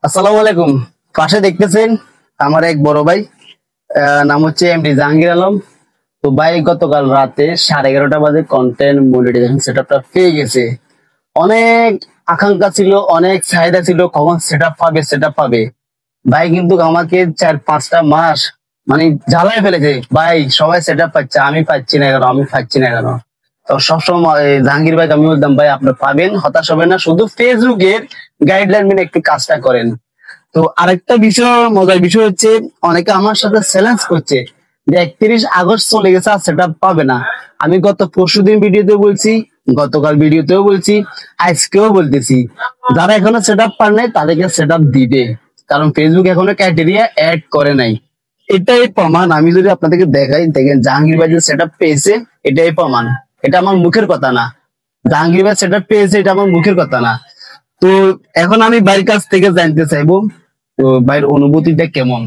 আসসালামু আলাইকুম। পাশে দেখতেছেন আমার এক বড় ভাই, নাম হচ্ছে এমডি জাহাঙ্গীর আলম। তো ভাই গতকাল রাতে 11:30 বাজে কন্টেন্ট মনিটাইজেশন সেটআপটা পেয়ে গেছে। অনেক আকাঙ্ক্ষা ছিল, অনেক চাহিদা ছিল, কখন সেটআপ পাবে। ভাই কিন্তু আমাকে 4-5টা মাস মানে জ্বালায় ফেলেছে। ভাই সবাই সেটআপ পাচ্ছে, আমি পাচ্ছি না কেন, আমি পাচ্ছি না কেন। তো সবসময় জাহাঙ্গীর ভাই আমি বলতাম, ভাই আপনি পাবেন, হতাশ হবেন না, শুধু ফেসবুকের গাইডলাইন মেনে একটু কাজটা করেন। তো আরেকটা বিষয়, মজার বিষয় হচ্ছে, অনেকে আমার সাথে চ্যালেঞ্জ করছে যে 31 আগস্ট চলে গেছে আর সেটা পাবে না। আমি গত পরশুদিন ভিডিওতে বলছি, গতকাল ভিডিওতেও বলছি, আজকেও বলতেছি, যারা এখনো সেট আপ পার নাই তাদেরকে সেট আপ দিবে, কারণ ফেসবুক এখনো ক্রাইটেরিয়া অ্যাড করে নাই। এটাই প্রমাণ। আমি যদি আপনাদেরকে দেখাই, দেখেন জাহাঙ্গীর ভাই যে সেট আপ পেয়েছে, এটাই প্রমাণ। এটা আমার মুখের কথা না। জাহাঙ্গীর ভাই সেট আপ পেয়েছে, এটা আমার মুখের কথা না। তো এখন আমি ভাইয়ের কাছ থেকে জানতে চাইবো, তো ভাইয়ের অনুভূতিটা কেমন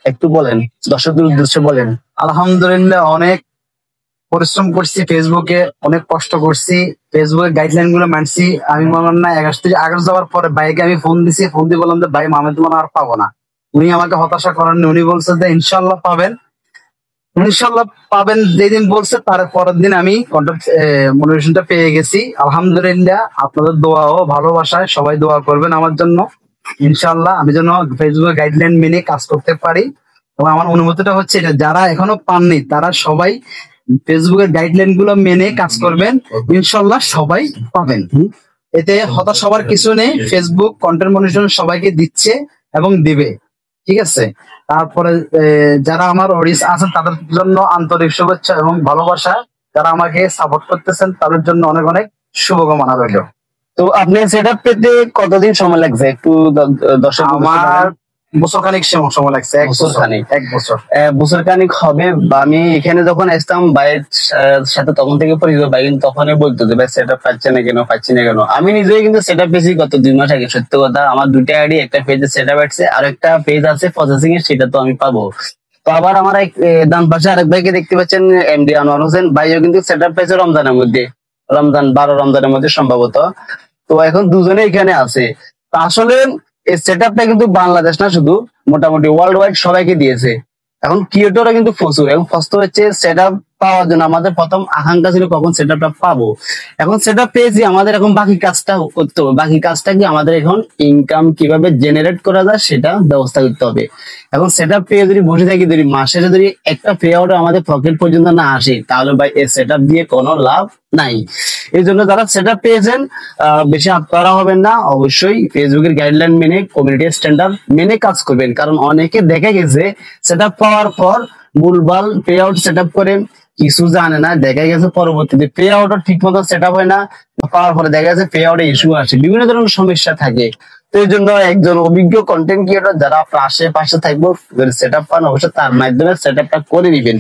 একটু বলেন, দর্শকদের উদ্দেশ্যে বলেন। আলহামদুলিল্লাহ, অনেক পরিশ্রম করছি, ফেসবুকে অনেক কষ্ট করছি, ফেসবুকের গাইডলাইন গুলো মানছি। আমি মনে হয় না 31 আগস্ট যাওয়ার পরে ভাইকে আমি ফোন দিছি, ফোন দিয়ে বললাম যে ভাই মামে তোমার আর পাবো না। উনি আমাকে হতাশা করেননি, উনি বলছে যে ইনশাল্লাহ পাবেন, ইনশাল্লাহ পাবেন। যেদিন বলছে তার পরের দিন আমি কন্ট্যাক্ট মোটিভেশনটা পেয়ে গেছি। আলহামদুলিল্লাহ, আপনাদের দোয়া ও ভালোবাসায় সবাই দোয়া করবেন আমার জন্য। ইনশাল্লাহ আমি যেন ফেসবুকের গাইডলাইন মেনে কাজ করতে পারি। এবং আমার অনুভূতিটা হচ্ছে এটা, যারা এখনো পাননি তারা সবাই ফেসবুকের গাইডলাইন গুলো মেনে কাজ করবেন, ইনশাল্লাহ সবাই পাবেন। এতে হতাশ হবার কিছু নেই, ফেসবুক কন্টেন্ট মনিটরিং সবাইকে দিচ্ছে এবং দিবে। ঠিক আছে। তারপরে যারা আমার অডিয়েন্স আছেন তাদের জন্য আন্তরিক শুভেচ্ছা এবং ভালোবাসা। যারা আমাকে সাপোর্ট করতেছেন তাদের জন্য অনেক অনেক শুভকামনা রইল। তো আপনি সেট আপ পেতে কতদিন সময় লাগছে একটু দর্শক? আমার বছর খানিক সময় লাগছে। এক বছর বছর খানিক হবে। বা আমি এখানে যখন আসতাম ভাইয়ের সাথে তখন থেকে পরিচিত, ভাই কিন্তু তখনই বলতো যে ভাই সেট আপ পাচ্ছি না কেন। আমি নিজেই কিন্তু সেট আপ পেয়েছি গত 2 মাস আগে। সত্য কথা, আমার 2টা আইডি, একটা পেজে সেট আপ আসছে আর একটা পেজ আছে প্রসেসিং এর, সেটা তো আমি পাবো। তো আবার আমার এক ডান পাশে আরেক ভাইকে দেখতে পাচ্ছেন, এমডি আনোয়ার হোসেন, ভাইও কিন্তু সেট আপ পেয়েছে রমজানের মধ্যে, 12 রমজানের মধ্যে সম্ভবত। তো এখন দুজনে এখানে আছে। তো আসলে এই সেট আপটা কিন্তু বাংলাদেশ না, শুধু মোটামুটি ওয়ার্ল্ড ওয়াইড সবাইকে দিয়েছে। এখন ক্রিয়েটররা কিন্তু প্রচুর। এখন ফার্স্ট হচ্ছে সেট আপ পাওয়ার জন্য আমাদের প্রথম আকাঙ্ক্ষা ছিল কখন সেট আপটা পাবো। এখন সেট আপ পেয়েছি, আমাদের এখন বাকি কাজটা করতে হবে। বাকি কাজটা কি, আমাদের এখন ইনকাম কিভাবে জেনারেট করা যায় সেটা ব্যবস্থা করতে হবে। এখন সেট আপ পেয়ে যদি বসে থাকি, যদি মাসে যদি একটা পে আউট আমাদের পকেট পর্যন্ত না আসে, তাহলে ভাই এই সেট আপ দিয়ে কোনো লাভ নাই। এই জন্য যারা সেট আপ পেয়েছেন, বেশি আপনারা হবেন না, অবশ্যই ফেসবুকের গাইডলাইন মেনে, কমিউনিটি স্ট্যান্ডার্ড মেনে কাজ করবেন। কারণ অনেকে দেখা গেছে সেট আপ পাওয়ার পর ভুলভাল পে আউট সেট আপ করে, কিছু জানে না, দেখা গেছে পরবর্তীতে পে আউট ঠিক মতো সেট আপ হয় না, পাওয়ার পরে দেখা গেছে পে আউটে ইস্যু আসে, বিভিন্ন ধরনের সমস্যা থাকে। তো এই জন্য একজন অভিজ্ঞ কন্টেন্ট ক্রিয়েটর যারা আপনার আশেপাশে থাকবো, যদি সেট আপ পান অবশ্যই তার মাধ্যমে সেট আপটা করে নিবেন।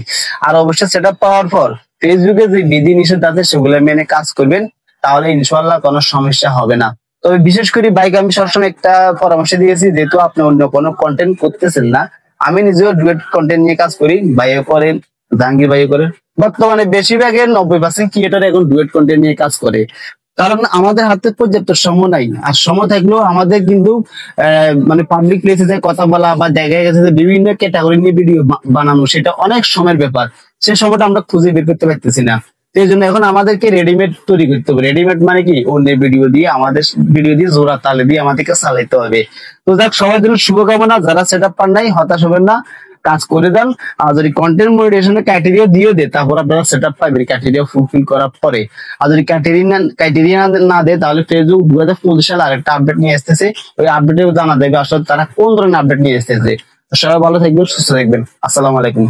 আর অবশ্যই সেট আপ পাওয়ার পর ফেসবুকে যে বিধি নিষেধ আছে সেগুলো মেনে কাজ করবেন, তাহলে ইনশাল্লাহ কোনো সমস্যা হবে না। তবে বিশেষ করে বাইকে আমি সবসময় একটা পরামর্শ দিয়েছি, যেহেতু আপনি অন্য কোনো কন্টেন্ট করতেছেন না, আমি নিজেও ডুয়েট কন্টেন্ট নিয়ে কাজ করি, ভাইও করেন, জাহাঙ্গীর ভাইও করেন। বর্তমানে বেশিরভাগের 90% ক্রিয়েটর এখন ডুয়েট কন্টেন্ট নিয়ে কাজ করে, কারণ আমাদের হাতে পর্যাপ্ত সময় নাই। আর সময় থাকলেও আমাদের কিন্তু মানে পাবলিক প্লেসে যে কথা বলা বা দেখা গেছে যে বিভিন্ন ক্যাটাগরি নিয়ে ভিডিও বানানো, সেটা অনেক সময়ের ব্যাপার। সে সময়টা আমরা খুঁজে বের করতে পারতেছি না। এই জন্য এখন আমাদেরকে রেডিমেড তৈরি করতে হবে। রেডিমেড মানে কি, অন্যের ভিডিও দিয়ে, আমাদের ভিডিও দিয়ে জোড়া তালে দিয়ে আমাদেরকে চালাইতে হবে। তো যাক, সবার জন্য শুভকামনা। যারা সেট আপ পান নাই, হতাশ হবেন না, কাজ করে দেন। আর যদি কন্টেন্ট মনিটাইজেশনের ক্রাইটেরিয়া দিয়ে দেয়, তারপর আপনারা সেট আপ পাবেন ক্রাইটেরিয়া ফুলফিল করার পরে। আর যদি ক্রাইটেরিয়া না দেয়, তাহলে ফেসবুক 2025 সালে আরেকটা আপডেট নিয়ে আসতেছে। ওই আপডেটে জানা দেবে আসলে তারা কোন ধরনের আপডেট নিয়ে আসতেছে। সবাই ভালো থাকবেন, সুস্থ থাকবেন। আসসালামু আলাইকুম।